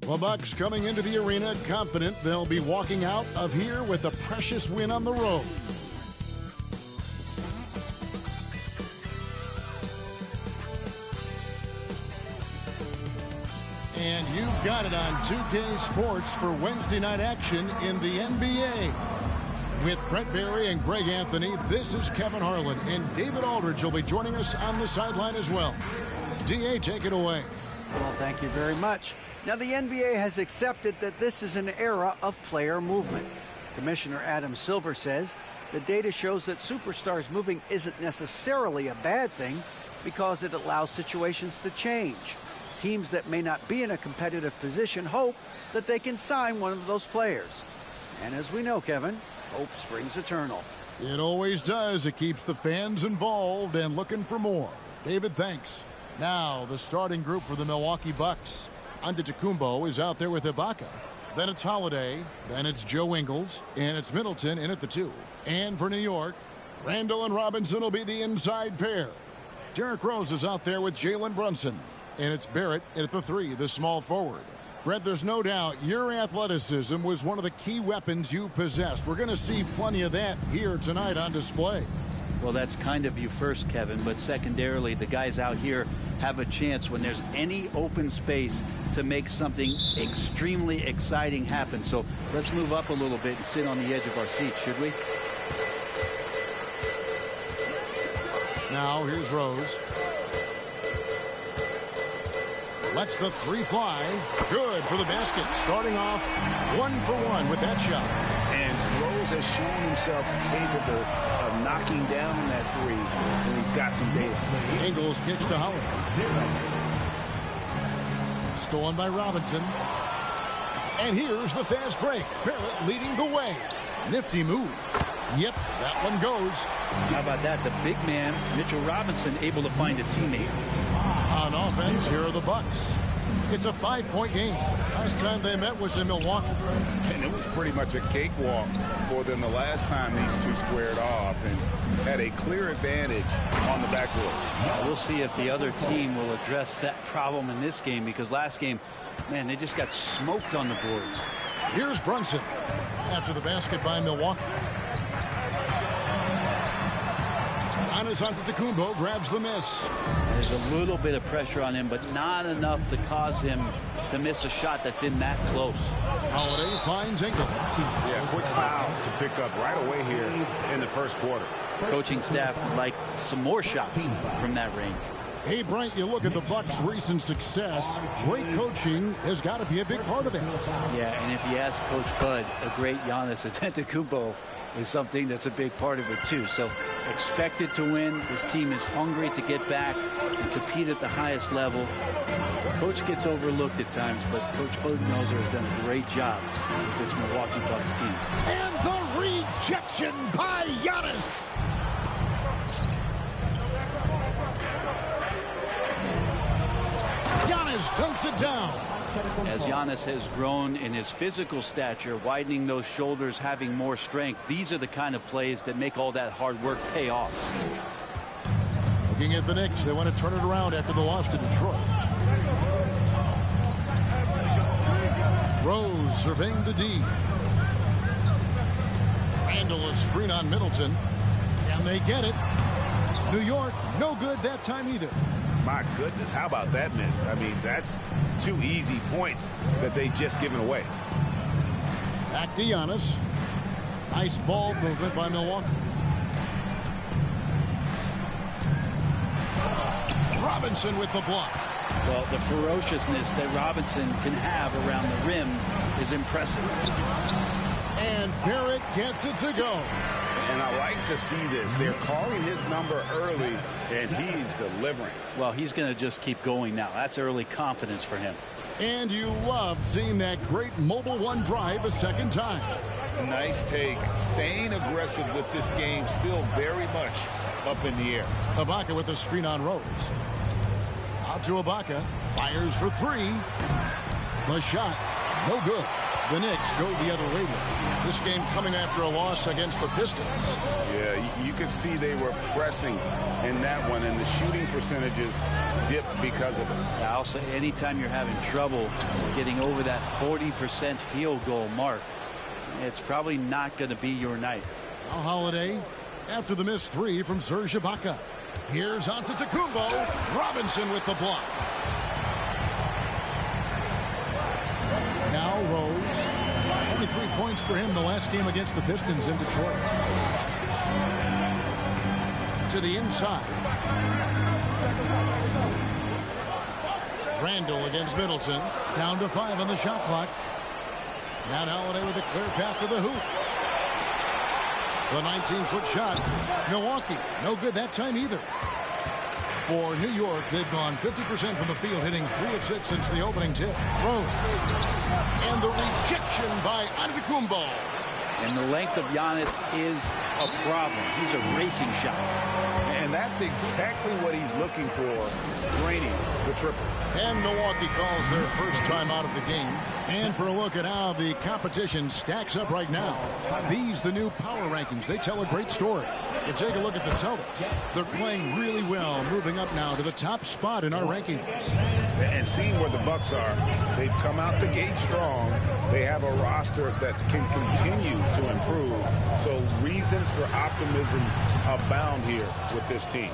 The Bucks coming into the arena confident they'll be walking out of here with a precious win on the road. And you've got it on 2K Sports for Wednesday night action in the NBA. With Brent Barry and Greg Anthony, this is Kevin Harlan, and David Aldridge will be joining us on the sideline as well. DA, take it away. Well, thank you very much. Now, the NBA has accepted that this is an era of player movement. Commissioner Adam Silver says the data shows that superstars moving isn't necessarily a bad thing because it allows situations to change. Teams that may not be in a competitive position hope that they can sign one of those players. And as we know, Kevin, hope springs eternal. It always does. It keeps the fans involved and looking for more. David, thanks. Now, the starting group for the Milwaukee Bucks. Antetokounmpo is out there with Ibaka. Then it's Holiday. Then it's Joe Ingles. And it's Middleton in at the 2. And for New York, Randall and Robinson will be the inside pair. Derrick Rose is out there with Jalen Brunson. And it's Barrett in at the 3, the small forward. Brett, there's no doubt your athleticism was one of the key weapons you possessed. We're going to see plenty of that here tonight on display. Well, that's kind of you first, Kevin, but secondarily, the guys out here have a chance when there's any open space to make something extremely exciting happen. So let's move up a little bit and sit on the edge of our seats, should we? Now here's Rose. Lets the 3 fly. Good for the basket. Starting off 1 for 1 with that shot. And Rose has shown himself capable of knocking down that 3, and he's got some data. Ingles kicks to Holiday. Stolen by Robinson. And here's the fast break. Barrett leading the way. Nifty move. Yep, that one goes. How about that? The big man, Mitchell Robinson, able to find a teammate. On offense, here are the Bucks. It's a 5-point game. Last time they met was in Milwaukee. And it was pretty much a cakewalk for them the last time these two squared off and had a clear advantage on the backcourt. Now, we'll see if the other team will address that problem in this game, because last game, man, they just got smoked on the boards. Here's Brunson after the basket by Milwaukee. Antetokounmpo grabs the miss. There's a little bit of pressure on him, but not enough to cause him to miss a shot that's in that close. Holiday finds Ingles. Yeah, quick foul to pick up right away here in the first quarter. Coaching staff would like some more shots from that range. Hey, Brent, you look at the Bucks' recent success. Great coaching has got to be a big part of that. Yeah, and if you ask Coach Bud, a great Giannis Antetokounmpo is something that's a big part of it too. So expected to win. This team is hungry to get back and compete at the highest level. Coach gets overlooked at times, but Coach Budenholzer has done a great job with this Milwaukee Bucks team. And the rejection by Giannis. Giannis dunks it down. As Giannis has grown in his physical stature, widening those shoulders, having more strength, these are the kind of plays that make all that hard work pay off. Looking at the Knicks, they want to turn it around after the loss to Detroit. Rose surveying the D. Randall a screen on Middleton. And they get it. New York, no good that time either. My goodness, how about that miss? I mean, that's 2 easy points that they just given away. Back to Giannis. Nice ball movement by Milwaukee. Robinson with the block. Well, the ferociousness that Robinson can have around the rim is impressive. And Barrett gets it to go. And I like to see this. They're calling his number early, and he's delivering. Well, he's going to just keep going now. That's early confidence for him. And you love seeing that great mobile one drive a second time. Nice take. Staying aggressive with this game, still very much up in the air. Ibaka with the screen on Rose. Out to Ibaka. Fires for 3. The shot, no good. The Knicks go the other way. This game coming after a loss against the Pistons. Yeah, you could see they were pressing in that one, and the shooting percentages dipped because of it. I'll say anytime you're having trouble getting over that 40% field goal mark, it's probably not going to be your night. Now Holiday after the missed three from Serge Ibaka. Here's Antetokounmpo. Robinson with the block. Now Rose. 23 points for him the last game against the Pistons in Detroit. To the inside. Randall against Middleton. Down to 5 on the shot clock. And Holiday with a clear path to the hoop. The 19-foot shot. Milwaukee, no good that time either. For New York, they've gone 50% from the field, hitting 3 of 6 since the opening tip. Rose. And the rejection by Antetokounmpo. And the length of Giannis is a problem. He's erasing shots. And that's exactly what he's looking for, draining the triple. And Milwaukee calls their first time out of the game. And for a look at how the competition stacks up right now. These, the new power rankings, they tell a great story. You take a look at the Celtics. They're playing really well, moving up now to the top spot in our rankings. And seeing where the Bucks are, they've come out the gate strong. They have a roster that can continue to improve. So reasons for optimism abound here with this team.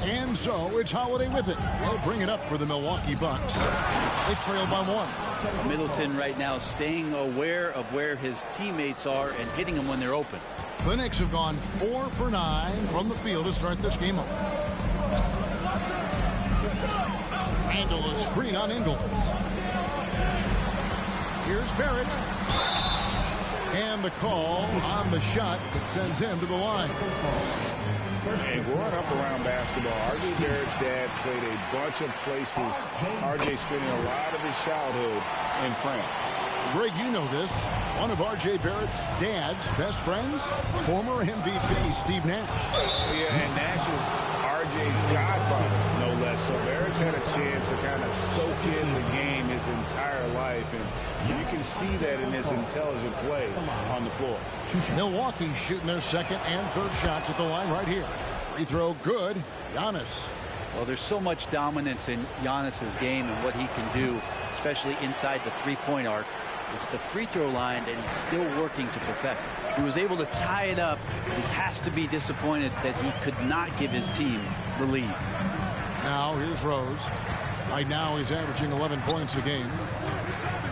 And so it's Holiday with it. They'll bring it up for the Milwaukee Bucks. They trail by 1. Middleton right now staying aware of where his teammates are and hitting them when they're open. The Knicks have gone 4 for 9 from the field to start this game off. Randall a screen on Ingles. Here's Barrett. And the call on the shot that sends him to the line. And growing up around basketball, R.J. Barrett's dad played a bunch of places. R.J. spending a lot of his childhood in France. Greg, you know this. One of R.J. Barrett's dad's best friends, former MVP Steve Nash. Yeah, and Nash is R.J.'s godfather, no less. So Barrett's had a chance to kind of soak in the game his entire life, and you can see that in his intelligent play on the floor. Milwaukee shooting their second and third shots at the line right here. Free throw good. Giannis. Well, there's so much dominance in Giannis's game and what he can do, especially inside the three-point arc. It's the free throw line that he's still working to perfect. He was able to tie it up. He has to be disappointed that he could not give his team the lead. Now here's Rose. Right now he's averaging 11 points a game.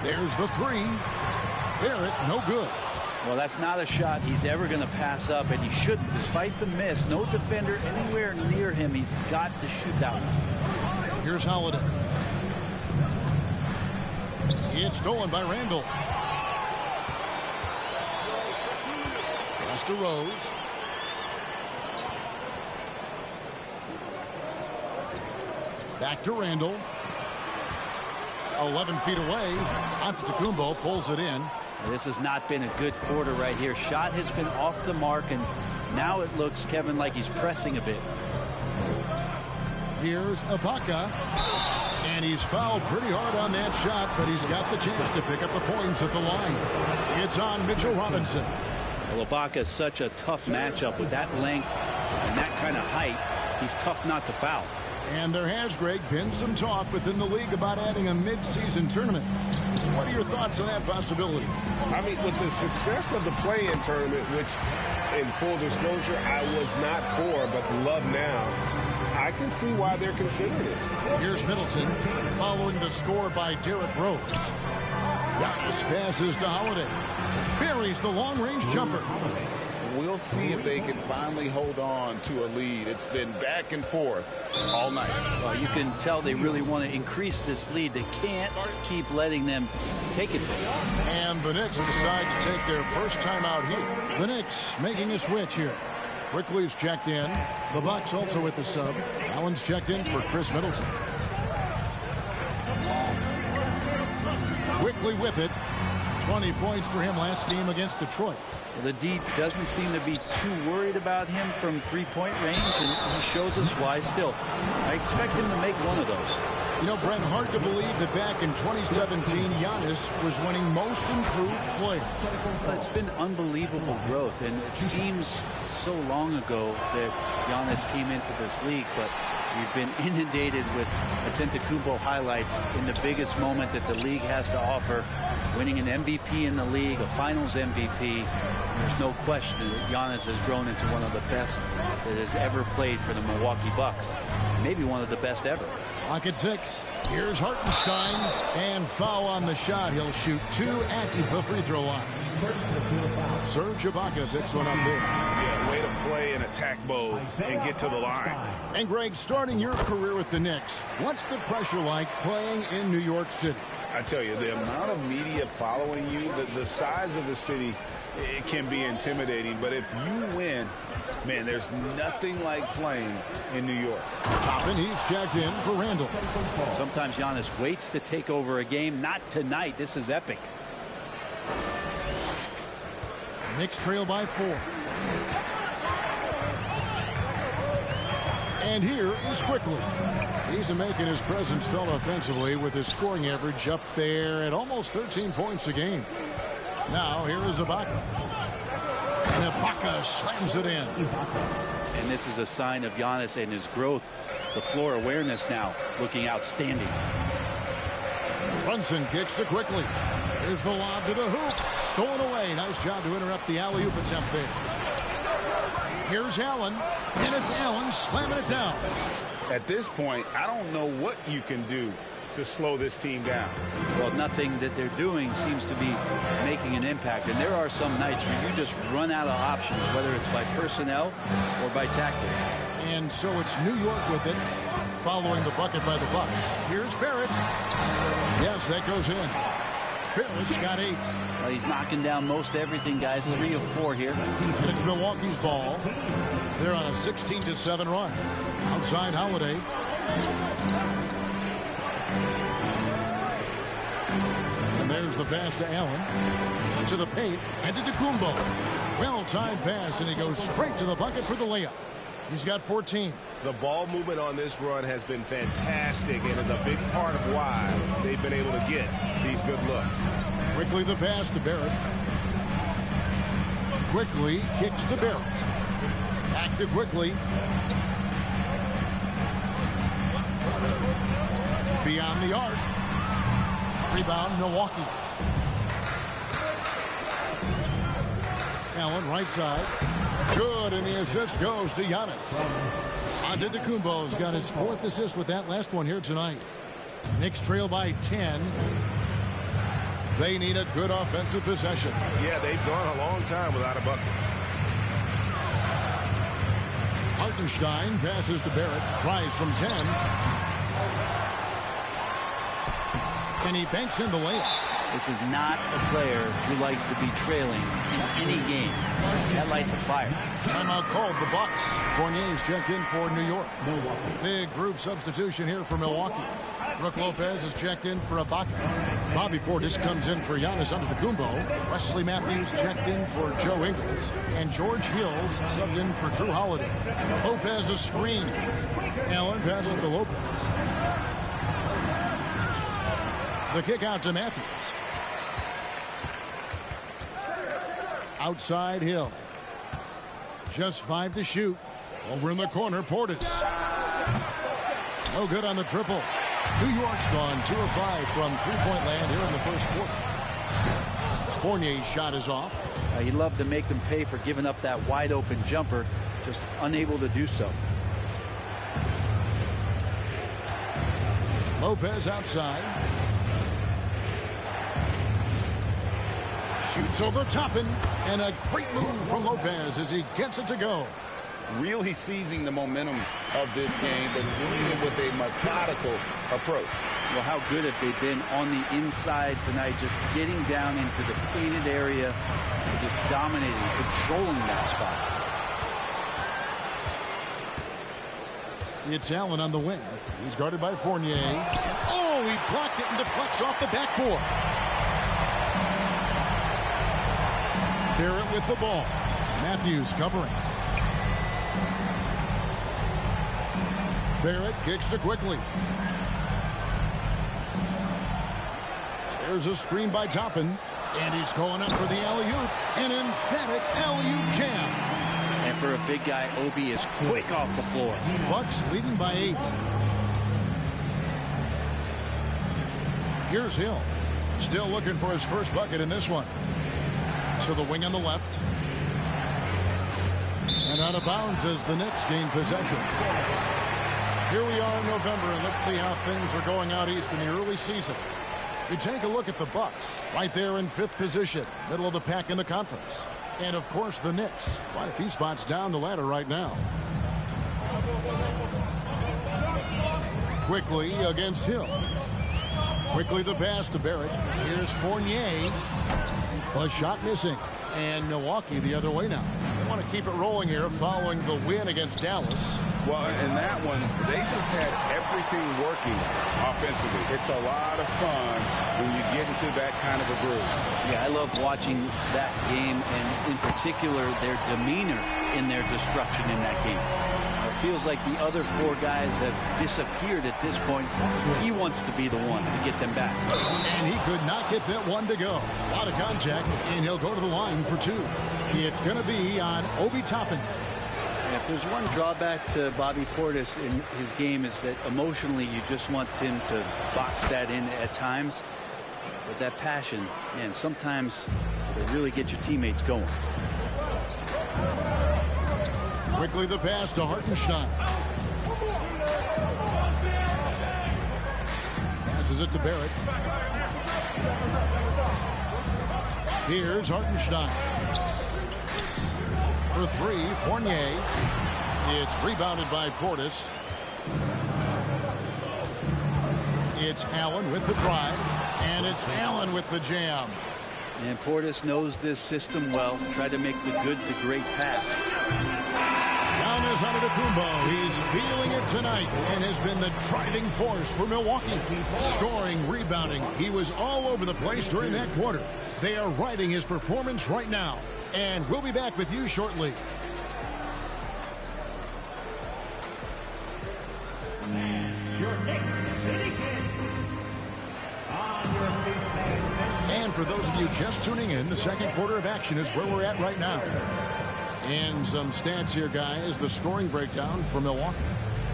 There's the three. Barrett, no good. Well, that's not a shot he's ever going to pass up, and he shouldn't. Despite the miss, no defender anywhere near him. He's got to shoot that one. Here's Holiday. It's stolen by Randall. Pass to Rose. Back to Randall. 11 feet away. Antetokounmpo pulls it in. This has not been a good quarter right here. Shot has been off the mark, and now it looks, Kevin, like he's pressing a bit. Here's Ibaka. And he's fouled pretty hard on that shot, but he's got the chance to pick up the points at the line. It's on Mitchell Robinson. Well, Ibaka is such a tough matchup with that length and that kind of height. He's tough not to foul. And there has, Greg, been some talk within the league about adding a mid-season tournament. What are your thoughts on that possibility? I mean, with the success of the play-in tournament, which, in full disclosure, I was not for, but love now, I can see why they're considering it. Here's Middleton following the score by Derrick Rose. Giannis passes to Holiday. Buries the long-range jumper. We'll see if they can finally hold on to a lead. It's been back and forth all night. Well, you can tell they really want to increase this lead. They can't keep letting them take it from them. And the Knicks decide to take their first time out here. The Knicks making a switch here. Quickly's checked in. The Bucks also with the sub. Allen's checked in for Chris Middleton. Quickly with it. 20 points for him last game against Detroit. The D doesn't seem to be too worried about him from three-point range, and he shows us why still. I expect him to make one of those. You know, Brent, hard to believe that back in 2017, Giannis was winning Most Improved Player. But it's been unbelievable growth, and it seems so long ago that Giannis came into this league, but we've been inundated with Antetokounmpo highlights in the biggest moment that the league has to offer, winning an MVP in the league, a Finals MVP. There's no question that Giannis has grown into one of the best that has ever played for the Milwaukee Bucks. Maybe one of the best ever. Clock at 6. Here's Hartenstein, and foul on the shot. He'll shoot 2 at the free throw line. Serge Ibaka picks one up there. Yeah, way to play in attack mode and get to the line. And Greg, starting your career with the Knicks, what's the pressure like playing in New York City? I tell you, the amount of media following you, the size of the city, it can be intimidating. But if you win, man, there's nothing like playing in New York. Toppin, he's checked in for Randall. Sometimes Giannis waits to take over a game. Not tonight. This is epic. Knicks trail by 4. And here is Quickly. He's making his presence felt offensively with his scoring average up there at almost 13 points a game. Now here is Ibaka. And Ibaka slams it in. And this is a sign of Giannis and his growth. The floor awareness now looking outstanding. Brunson kicks to Quickly. Here's the lob to the hoop. Stolen away. Nice job to interrupt the alley-oop attempt there. Here's Allen. And it's Allen slamming it down. At this point, I don't know what you can do to slow this team down. Well, nothing that they're doing seems to be making an impact. And there are some nights where you just run out of options, whether it's by personnel or by tactic. And so it's New York with it, following the bucket by the Bucks. Here's Barrett. Yes, that goes in. Barrett's got 8. Well, he's knocking down most everything, guys. 3 of 4 here. And it's Milwaukee's ball. They're on a 16-7 run. Outside Holiday. And there's the pass to Allen. To the paint. And to Antetokounmpo. Well-timed pass, and he goes straight to the bucket for the layup. He's got 14. The ball movement on this run has been fantastic and is a big part of why they've been able to get these good looks. Quickly the pass to Barrett. Quickly kicks to Barrett. Back to Quickly. Beyond the arc. Rebound Milwaukee. Allen right side. Good, and the assist goes to Giannis. Antetokounmpo's got his 4th assist with that last one here tonight. Knicks trail by 10. They need a good offensive possession. Yeah, they've gone a long time without a bucket. Hartenstein passes to Barrett. Tries from 10. And he banks in the layup. This is not a player who likes to be trailing in any game. That lights a fire. Timeout called the Bucks. Fournier's checked in for New York. Big group substitution here for Milwaukee. Brook Lopez is checked in for Ibaka. Bobby Portis comes in for Giannis Antetokounmpo. Wesley Matthews checked in for Joe Ingles. And George Hills subbed in for Drew Holiday. Lopez a screen. Allen passes to Lopez. The kick out to Matthews. Outside Hill. Just 5 to shoot. Over in the corner, Portis. No good on the triple. New York's gone 2 of 5 from three-point land here in the first quarter. Fournier's shot is off. He'd love to make them pay for giving up that wide-open jumper. Just unable to do so. Lopez outside. Shoots over Toppin, and a great move from Lopez as he gets it to go. Really seizing the momentum of this game, but doing it with a methodical approach. Well, how good have they been on the inside tonight, just getting down into the painted area and just dominating, controlling that spot. It's Allen on the wing. He's guarded by Fournier. And, oh, he blocked it and deflects off the backboard. Barrett with the ball. Matthews covering. Barrett kicks to Quickly. There's a screen by Toppin. And he's going up for the alley-oop. An emphatic alley-oop jam. And for a big guy, Obi is quick off the floor. Bucks leading by 8. Here's Hill. Still looking for his first bucket in this one. To the wing on the left. And out of bounds as the Knicks gain possession. Here we are in November, and let's see how things are going out east in the early season. You take a look at the Bucks, right there in 5th position, middle of the pack in the conference. And, of course, the Knicks, quite a few spots down the ladder right now. Quickly against Hill. Quickly the pass to Barrett. Here's Fournier. A shot missing. And Milwaukee the other way now. They want to keep it rolling here following the win against Dallas. Well, in that one, they just had everything working offensively. It's a lot of fun when you get into that kind of a groove. Yeah, I love watching that game, and in particular, their demeanor in their destruction in that game. It feels like the other 4 guys have disappeared at this point. He wants to be the one to get them back. And he could not get that one to go. A lot of contact, and he'll go to the line for 2. It's going to be on Obi Toppin. If there's one drawback to Bobby Portis in his game, is that emotionally you just want him to box that in at times. But that passion, man, sometimes it really gets your teammates going. Quickly the pass to Hartenstein. Passes it to Barrett. Here's Hartenstein. For 3, Fournier. It's rebounded by Portis. It's Allen with the drive. And it's Allen with the jam. And Portis knows this system well. Tried to make the good to great pass. Giannis Antetokounmpo. He's feeling it tonight and has been the driving force for Milwaukee. Scoring, rebounding. He was all over the place during that quarter. They are riding his performance right now. And we'll be back with you shortly. And for those of you just tuning in, the second quarter of action is where we're at right now. And some stats here, guys. The scoring breakdown for Milwaukee.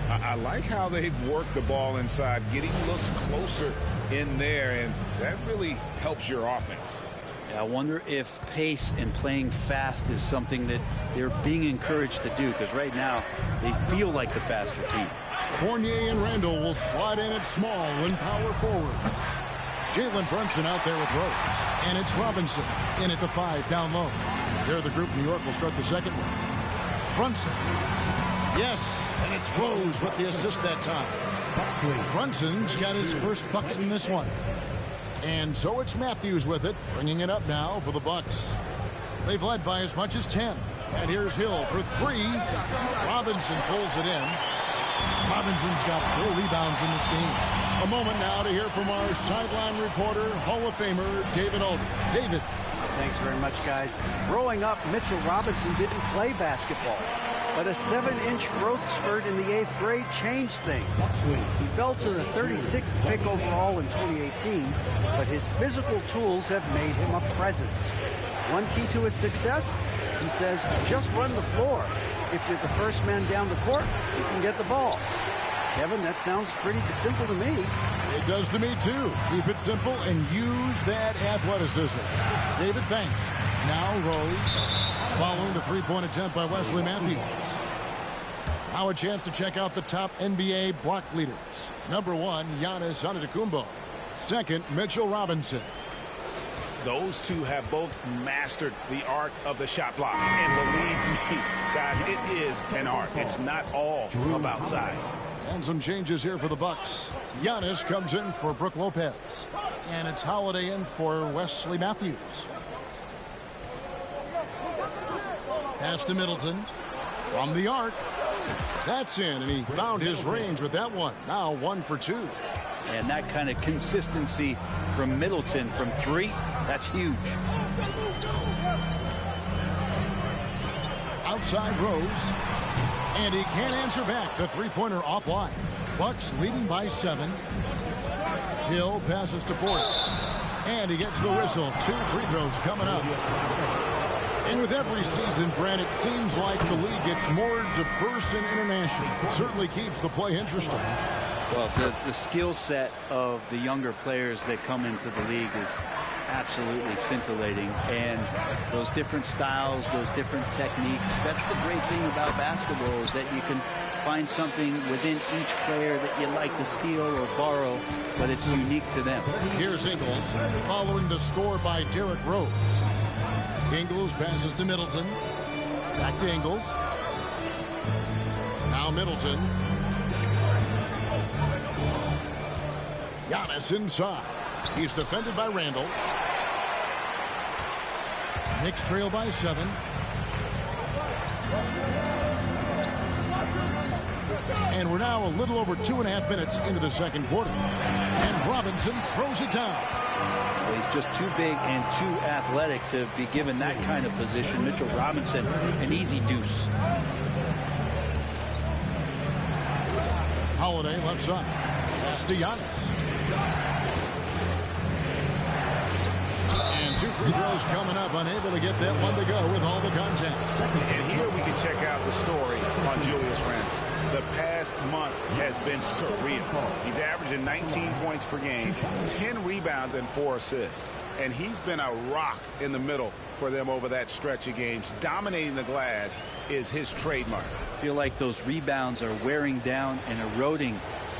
I like how they've worked the ball inside, getting looks closer in there, and that really helps your offense. I wonder if pace and playing fast is something that they're being encouraged to do, because right now they feel like the faster team. Fournier and Randall will slide in at small and power forward. Jalen Brunson out there with Rose. And it's Robinson in at the 5 down low. There the group. New York will start the second one. Brunson. Yes, and it's Rose with the assist that time. Brunson's got his first bucket in this one. And so it's Matthews with it, bringing it up now for the Bucks. They've led by as much as 10. And here's Hill for 3. Robinson pulls it in. Robinson's got 4 rebounds in this game. A moment now to hear from our sideline reporter, Hall of Famer David Alden. David. Thanks very much, guys. Growing up, Mitchell Robinson didn't play basketball. But a 7-inch growth spurt in the 8th grade changed things. He fell to the 36th pick overall in 2018, but his physical tools have made him a presence. One key to his success, he says, just run the floor. If you're the first man down the court, you can get the ball. Kevin, that sounds pretty simple to me. It does to me, too. Keep it simple and use that athleticism. David, thanks. Now Rose. Following the three-point attempt by Wesley Matthews. Now a chance to check out the top NBA block leaders. Number 1, Giannis Antetokounmpo. Second, Mitchell Robinson. Those two have both mastered the art of the shot block. And believe me, guys, it is an art. It's not all about size. And some changes here for the Bucks. Giannis comes in for Brook Lopez. And it's Holiday in for Wesley Matthews. Pass to Middleton. From the arc. That's in, and he found his range with that one. Now 1 for 2. And that kind of consistency from Middleton from 3, that's huge. Outside Rose. And he can't answer back. The three-pointer offline. Bucks leading by 7. Hill passes to Portis. And he gets the whistle. 2 free throws coming up. And with every season, Brent, it seems like the league gets more diverse and international. It certainly keeps the play interesting. Well, the skill set of the younger players that come into the league is absolutely scintillating. And those different styles, those different techniques, that's the great thing about basketball, is that you can find something within each player that you like to steal or borrow, but it's unique to them. Here's Ingles following the score by Derrick Rose. Ingles passes to Middleton. Back to Ingles. Now Middleton. Giannis inside. He's defended by Randall. Knicks trail by 7. And we're now a little over 2.5 minutes into the second quarter. And Robinson throws it down. Well, he's just too big and too athletic to be given that kind of position. Mitchell Robinson, an easy deuce. Holiday left side. Pass to Giannis. And 2 free throws coming up. Unable to get that one to go with all the contact. And here we can check out the story on Julius Randle. The past month has been surreal. He's averaging 19 points per game, 10 rebounds, and 4 assists. And he's been a rock in the middle for them over that stretch of games. Dominating the glass is his trademark. I feel like those rebounds are wearing down and eroding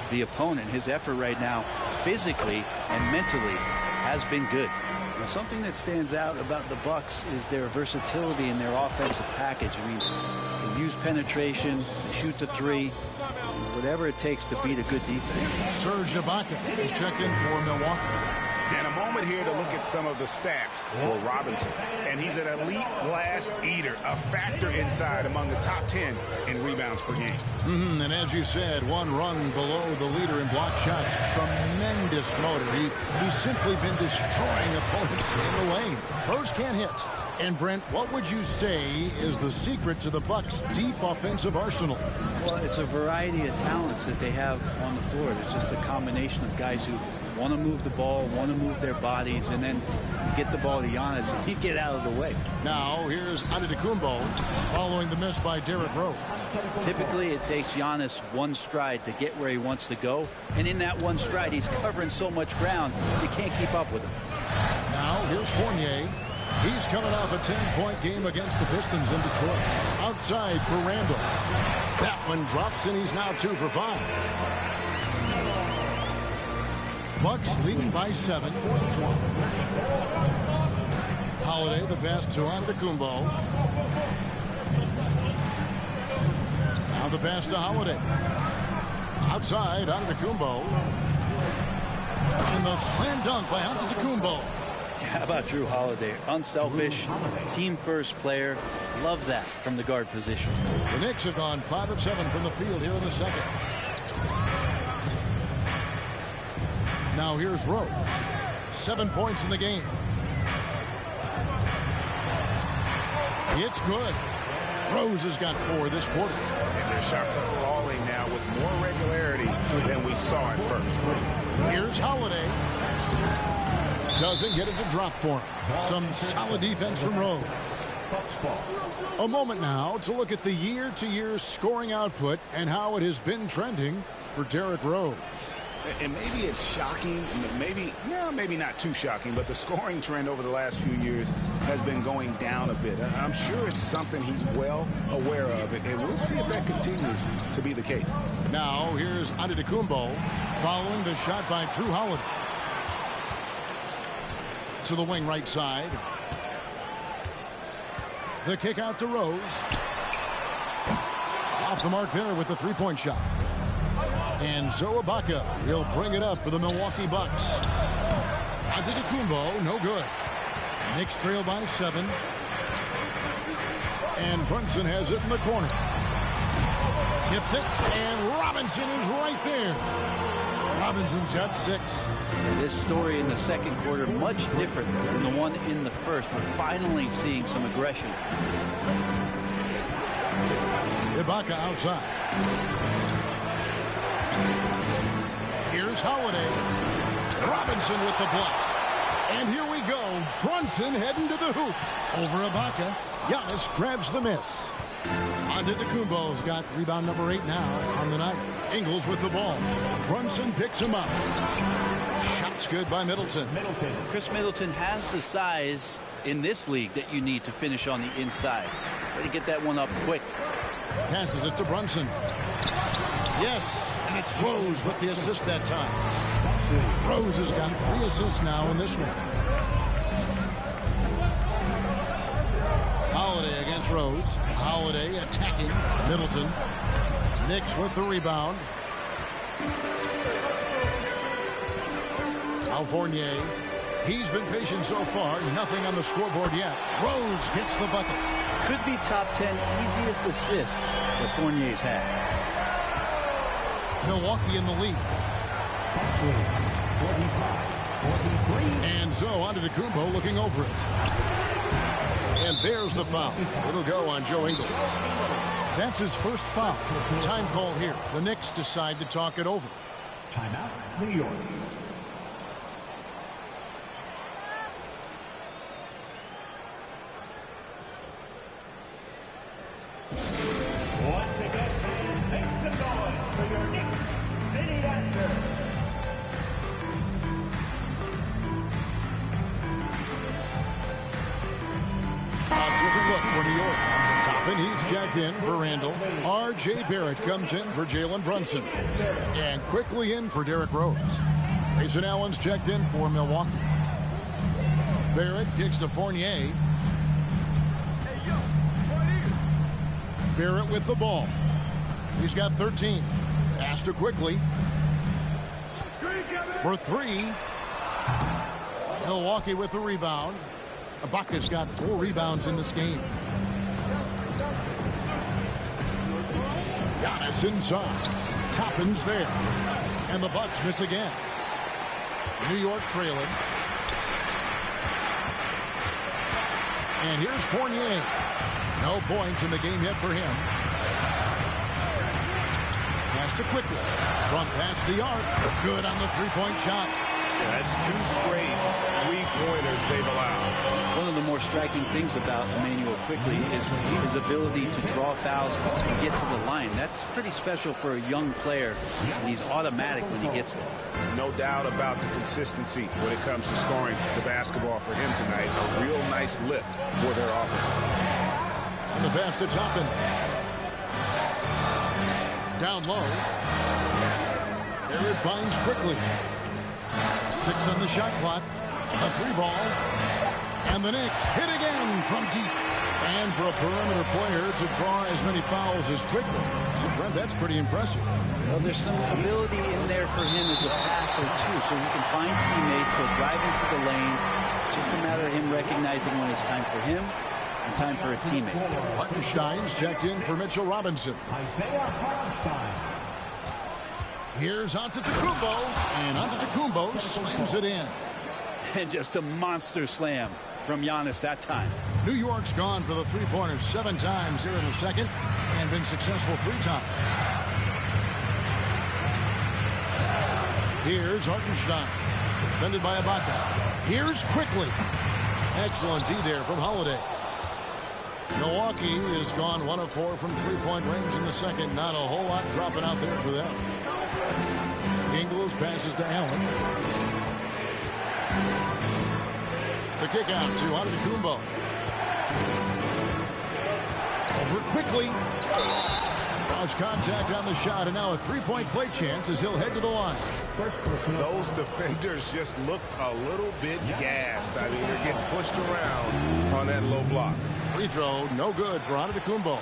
the opponent. His effort right now, physically and mentally, has been good. Now, something that stands out about the Bucks is their versatility in their offensive package. I mean, they use penetration, they shoot the 3, whatever it takes to beat a good defense. Serge Ibaka is checked in for Milwaukee. And a moment here to look at some of the stats for Robinson. And he's an elite glass eater, a factor inside among the top 10 in rebounds per game. And as you said, 1 run below the leader in block shots. Tremendous motor. He's simply been destroying opponents in the lane. Those can't hit. And Brent, what would you say is the secret to the Bucks' deep offensive arsenal? Well, it's a variety of talents that they have on the floor. It's just a combination of guys who want to move the ball, want to move their bodies, and then you get the ball to Giannis and you get out of the way. Now here's Antetokounmpo following the miss by Derrick Rose. Typically it takes Giannis 1 stride to get where he wants to go, and in that 1 stride he's covering so much ground you can't keep up with him. Now here's Fournier. He's coming off a 10-point game against the Pistons in Detroit. Outside for Randall. That one drops, and he's now 2 for 5. Bucks leading by 7. Holiday, the pass to Antetokounmpo. Now the pass to Holiday. Outside, Antetokounmpo. And the slam dunk by Antetokounmpo. How about Drew Holiday? Unselfish, team-first player. Love that from the guard position. The Knicks have gone 5 of 7 from the field here in the second. Now here's Rose. 7 points in the game. It's good. Rose has got 4 this quarter. And their shots are falling now with more regularity than we saw at first. Here's Holiday. Doesn't get it to drop for him. Some solid defense from Rose. A moment now to look at the year-to-year scoring output and how it has been trending for Derrick Rose. And maybe it's shocking, maybe not too shocking, but the scoring trend over the last few years has been going down a bit. I'm sure it's something he's well aware of, and we'll see if that continues to be the case. Now here's Antetokounmpo following the shot by Drew Holiday. To the wing right side. The kick out to Rose. Off the mark there with the 3-point shot. And Zo Ibaka will bring it up for the Milwaukee Bucks. Antetokounmpo, no good. Knicks trail by 7. And Brunson has it in the corner. Tips it, and Robinson is right there. Robinson's got 6. This story in the second quarter much different than the one in the first. We're finally seeing some aggression. Ibaka outside. Here's Holiday. Robinson with the block. And here we go. Brunson heading to the hoop. Over Ibaka. Giannis grabs the miss. Antetokounmpo's got rebound number 8 now on the night. Ingles with the ball. Brunson picks him up. Shot's good by Middleton. Chris Middleton has the size in this league that you need to finish on the inside. Got to get that one up quick. Passes it to Brunson. Yes, and it's Rose with the assist that time. Rose has got 3 assists now in this one. Holiday against Rose. Holiday attacking Middleton. Knicks with the rebound. Now Fournier. He's been patient so far. Nothing on the scoreboard yet. Rose gets the bucket. Could be top 10 easiest assists that Fournier's had. Milwaukee in the lead. And so Antetokounmpo looking over it. And there's the foul. It'll go on Joe Ingles. That's his first foul. Time call here. The Knicks decide to talk it over. Timeout, New York. Once again, make some noise for your Knicks City Answer. A different look for New York. Toppin, he's jacked in for Randall. R.J. Barrett comes in for Jalen Brunson. And quickly in for Derrick Rose. Grayson Allen's checked in for Milwaukee. Barrett kicks to Fournier. Barrett with the ball. He's got 13. Pass to quickly. For 3. Milwaukee with the rebound. Ibaka's got 4 rebounds in this game. Giannis inside. Toppin's there. And the Bucks miss again. New York trailing. And here's Fournier. No points in the game yet for him. Pass to quickly. From past the arc. Good on the three-point shot. That's 2 straight 3-pointers they've allowed. One of the more striking things about Emmanuel Quickly is his ability to draw fouls and get to the line. That's pretty special for a young player, and he's automatic when he gets there. No doubt about the consistency when it comes to scoring the basketball for him tonight. A real nice lift for their offense. And the pass to Toppin. Down low. Barrett finds Quickly. 6 on the shot clock. A 3 ball. And the Knicks hit again from deep. And for a perimeter player to draw as many fouls as Quickly. Brent, that's pretty impressive. Well, there's some ability in there for him as a passer, too, so he can find teammates. He'll drive into the lane. It's just a matter of him recognizing when it's time for him and time for a teammate. Hartenstein's checked in for Mitchell Robinson. Isaiah Hartenstein. Here's Antetokounmpo, and Antetokounmpo slams it in. And just a monster slam from Giannis that time. New York's gone for the three-pointers 7 times here in the second and been successful 3 times. Here's Hartenstein, defended by Ibaka. Here's Quickly. Excellent D there from Holiday. Milwaukee has gone 1 of 4 from three-point range in the second. Not a whole lot dropping out there for them. Ingles passes to Allen. The kick out to Antetokounmpo. Over Quickly. Cross contact on the shot, and now a three-point play chance as he'll head to the line. Those defenders just look a little bit gassed. I mean, they're getting pushed around on that low block. Free throw, no good for Antetokounmpo.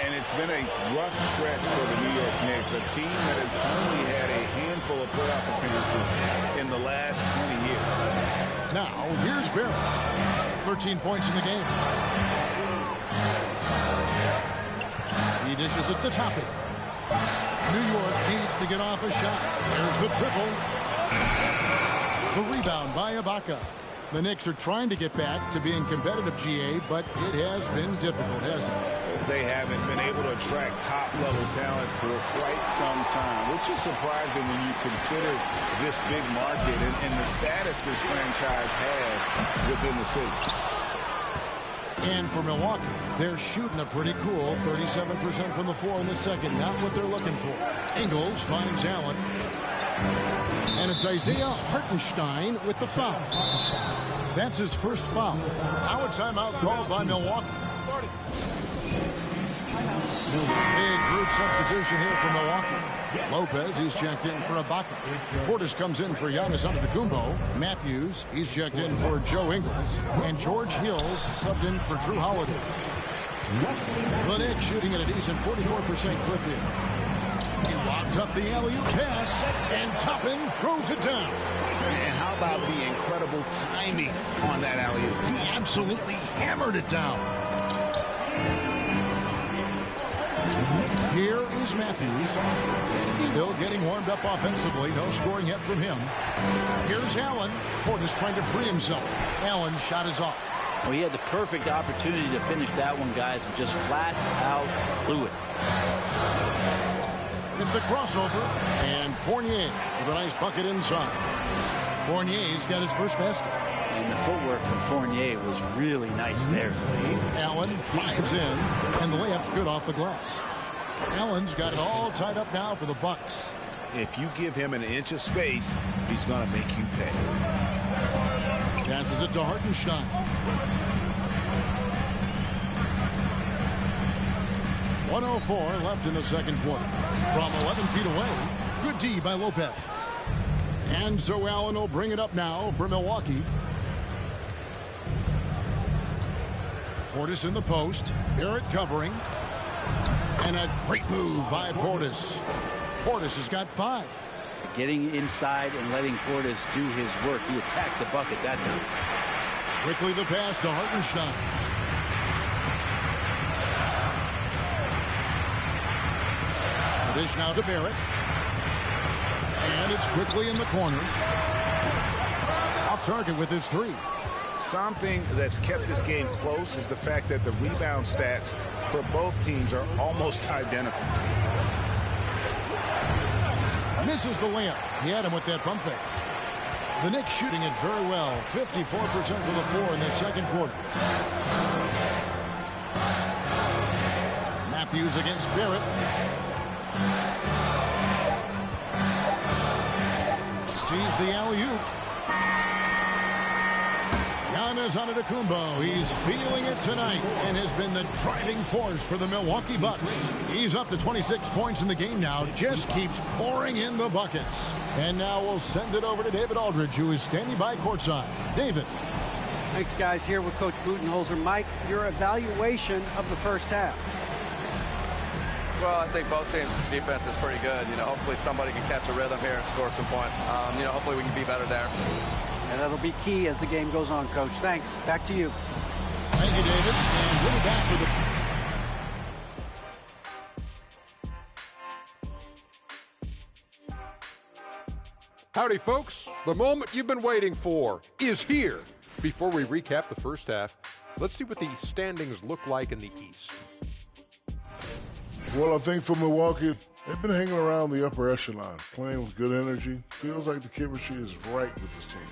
And it's been a rough stretch for the New York Knicks, a team that has only had a handful of playoff appearances in the last 20 years. Now, here's Barrett. 13 points in the game. He dishes it to Toppin. New York needs to get off a shot. There's the triple. The rebound by Ibaka. The Knicks are trying to get back to being competitive, GA, but it has been difficult, hasn't it? They haven't been able to attract top-level talent for quite some time, which is surprising when you consider this big market and the status this franchise has within the city. And for Milwaukee, they're shooting a pretty cool 37% from the floor in the second. Not what they're looking for. Ingles finds Allen. And it's Isaiah Hartenstein with the foul. That's his first foul. Now a timeout called by Milwaukee. Big group substitution here for Milwaukee. Lopez, he's checked in for Ibaka. Portis comes in for Giannis Antetokounmpo. Matthews, he's checked in for Joe Ingles. And George Hills subbed in for Drew Holiday. The Knicks shooting at a decent 44% clip here. He lobs up the alley-oop pass, and Toppin throws it down. And how about the incredible timing on that alley-oop? He absolutely hammered it down. Here is Matthews. Still getting warmed up offensively. No scoring yet from him. Here's Allen. Portis trying to free himself. Allen's shot is off. Well, he had the perfect opportunity to finish that one, guys, and just flat out blew it. Hit the crossover, and Fournier with a nice bucket inside. Fournier's got his first basket. And the footwork from Fournier was really nice there. Allen drives in, and the layup's good off the glass. Allen's got it all tied up now for the Bucks. If you give him an inch of space, he's going to make you pay. Passes it to Hartenstein. .104 left in the second quarter. From 11 feet away, good D by Lopez. And so Allen will bring it up now for Milwaukee. Portis in the post. Barrett covering. And a great move by Portis. Portis has got 5. Getting inside and letting Portis do his work. He attacked the bucket that time. Quickly the pass to Hartenstein. The dish now to Barrett. And it's quickly in the corner. Off target with his 3. Something that's kept this game close is the fact that the rebound stats for both teams are almost identical. Misses the layup. He had him with that pump fake. The Knicks shooting it very well. 54% from the floor in the second quarter. Matthews against Barrett. Sees the alley-oop. Giannis Antetokounmpo, he's feeling it tonight and has been the driving force for the Milwaukee Bucks. He's up to 26 points in the game now, just keeps pouring in the buckets. And now we'll send it over to David Aldridge, who is standing by courtside. David. Thanks, guys. Here with Coach Budenholzer. Mike, your evaluation of the first half. Well, I think both teams' defense is pretty good. Hopefully somebody can catch a rhythm here and score some points. Hopefully we can be better there. And that'll be key as the game goes on, Coach. Thanks. Back to you. Thank you, David. And we're back for the... Howdy, folks. The moment you've been waiting for is here. Before we recap the first half, let's see what the standings look like in the East. Well, I think for Milwaukee, they've been hanging around the upper echelon, playing with good energy. Feels like the chemistry is right with this team.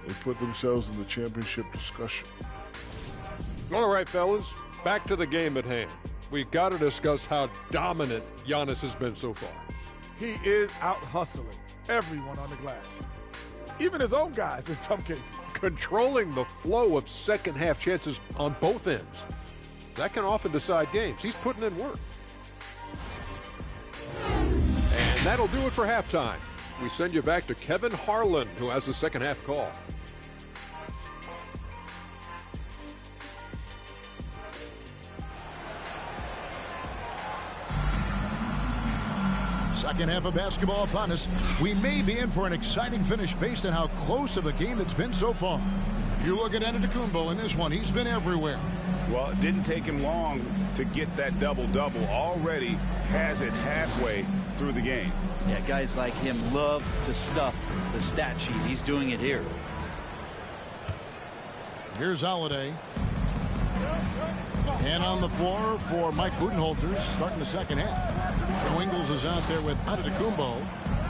They put themselves in the championship discussion. All right, fellas, back to the game at hand. We've got to discuss how dominant Giannis has been so far. He is out-hustling everyone on the glass, even his own guys in some cases. Controlling the flow of second-half chances on both ends. That can often decide games. He's putting in work. And that'll do it for halftime. We send you back to Kevin Harlan, who has the second half call. Second half of basketball upon us. We may be in for an exciting finish based on how close of a game it's been so far. You look at Antetokounmpo in this one. He's been everywhere. Well, it didn't take him long to get that double-double. Already has it halfway through the game. Yeah, guys like him love to stuff the stat sheet. He's doing it here. Here's Holiday. And on the floor for Mike Budenholzer starting the second half. Joe Ingles is out there with Antetokounmpo.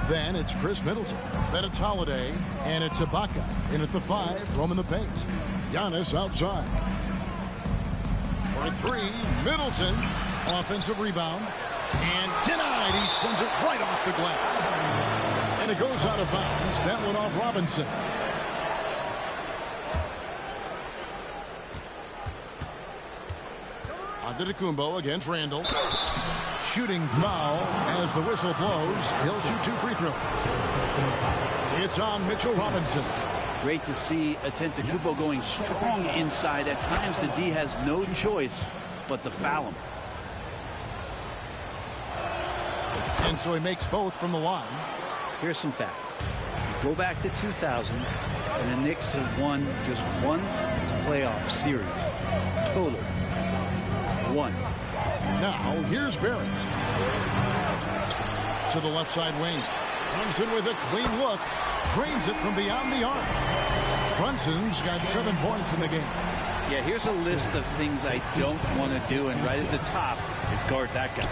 Then it's Chris Middleton. Then it's Holiday. And it's Ibaka in at the 5, roaming the paint. Giannis outside. For 3, Middleton. Offensive rebound. And denied. He sends it right off the glass. And it goes out of bounds. That one off Robinson. Antetokounmpo against Randall. Shooting foul as the whistle blows. He'll shoot 2 free throws. It's on Mitchell Robinson. Great to see Antetokounmpo going strong inside. At times the D has no choice but to foul him. And so he makes both from the line. Here's some facts. You go back to 2000, and the Knicks have won just 1 playoff series. Total. 1. Now, here's Barrett. To the left side wing. Brunson with a clean look. Drains it from beyond the arc. Brunson's got 7 points in the game. Yeah, here's a list of things I don't want to do, and right at the top is guard that guy.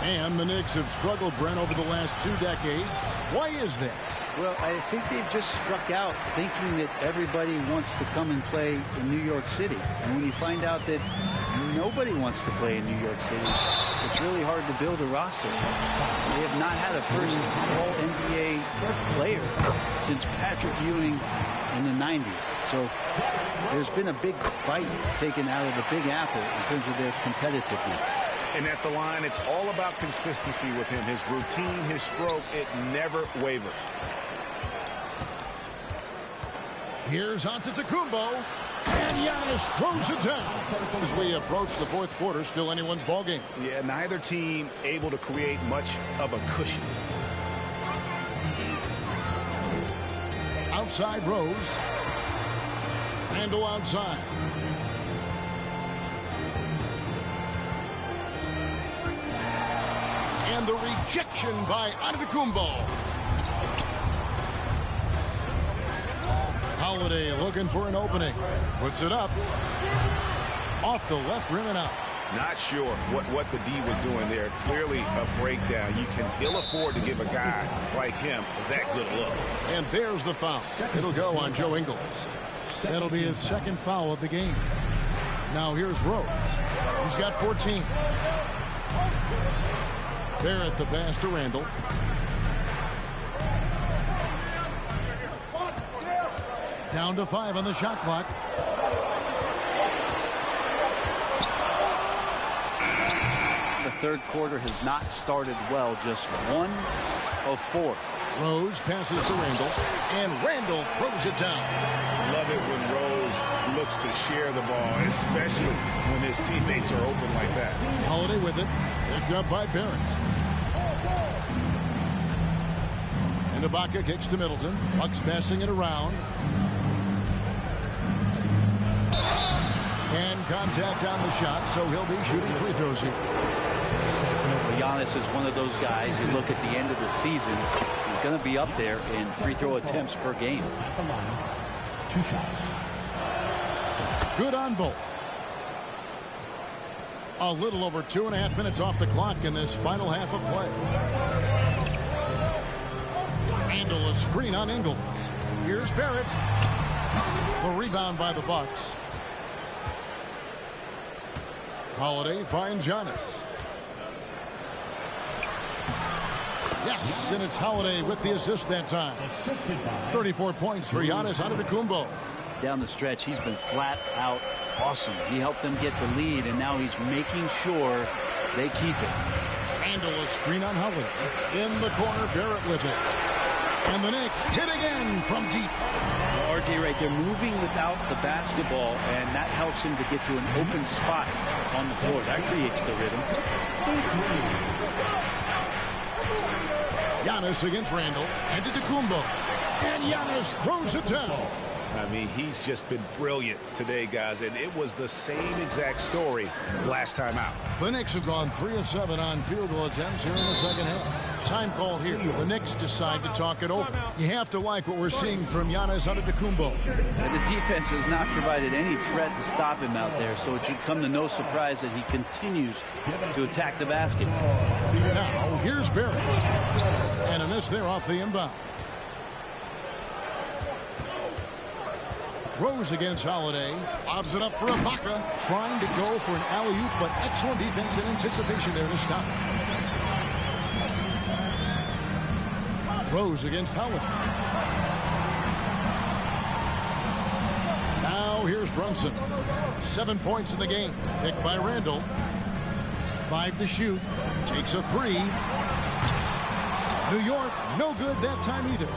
And the Knicks have struggled, Brent, over the last 2 decades. Why is that? Well, I think they've just struck out thinking that everybody wants to come and play in New York City. And when you find out that nobody wants to play in New York City, it's really hard to build a roster. They have not had a first All-NBA player since Patrick Ewing in the 90s. So there's been a big bite taken out of the Big Apple in terms of their competitiveness. And at the line, it's all about consistency with him. His routine, his stroke, it never wavers. Here's Antetokounmpo. And Giannis throws it down. As we approach the 4th quarter, still anyone's ballgame. Yeah, neither team able to create much of a cushion. Outside Rose. Randall outside. And the rejection by Antetokounmpo. Holiday looking for an opening. Puts it up. Off the left rim and out. Not sure what the D was doing there. Clearly a breakdown. You can ill afford to give a guy like him that good look. And there's the foul. It'll go on Joe Ingles. That'll be his 2nd foul of the game. Now here's Rhodes. He's got 14. Barrett the pass to Randall. Down to 5 on the shot clock. The 3rd quarter has not started well. Just 1 of 4. Rose passes to Randall, and Randall throws it down. Love it when Rose looks to share the ball, especially when his teammates are open like that. Holiday with it, picked up by Barrett. And Ibaka kicks to Middleton. Bucks passing it around. And contact on the shot, so he'll be shooting free throws here. Giannis is one of those guys you look at the end of the season, he's going to be up there in free throw attempts per game. Come on. 2 shots. Good on both. A little over 2.5 minutes off the clock in this final half of play. Randall a screen on Ingles. Here's Barrett. The rebound by the Bucks. Holiday finds Giannis. Yes, and it's Holiday with the assist that time. 34 points for Giannis Antetokounmpo. Down the stretch, he's been flat out awesome. He helped them get the lead, and now he's making sure they keep it. Randall a screen on Holiday. In the corner, Barrett with it. And the Knicks hit again from deep. Well, RJ, right, they're moving without the basketball, and that helps him to get to an open spot on the floor. That creates the rhythm. Giannis against Randall. Antetokounmpo. And Giannis throws it down. I mean, he's just been brilliant today, guys, and it was the same exact story last time out. The Knicks have gone 3 of 7 on field goal attempts here in the second half. Time call here. The Knicks decide to talk it over. You have to like what we're seeing from Giannis Antetokounmpo. And the defense has not provided any threat to stop him out there, so it should come to no surprise that he continues to attack the basket. Now, here's Barrett. And a miss there off the inbound. Rose against Holiday. Lobs it up for Ibaka. Trying to go for an alley-oop, but excellent defense and anticipation there to stop it. Rose against Holiday. Now here's Brunson. 7 points in the game. Picked by Randall. 5 to shoot. Takes a 3. New York, no good that time either.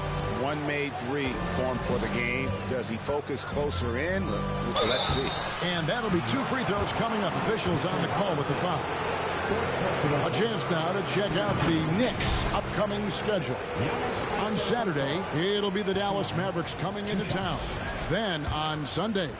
One made 3 formed for the game. Does he focus closer in? Let's see. And that'll be 2 free throws coming up. Officials on the call with the foul. A chance now to check out the Knicks' upcoming schedule. On Saturday, it'll be the Dallas Mavericks coming into town. Then on Sunday,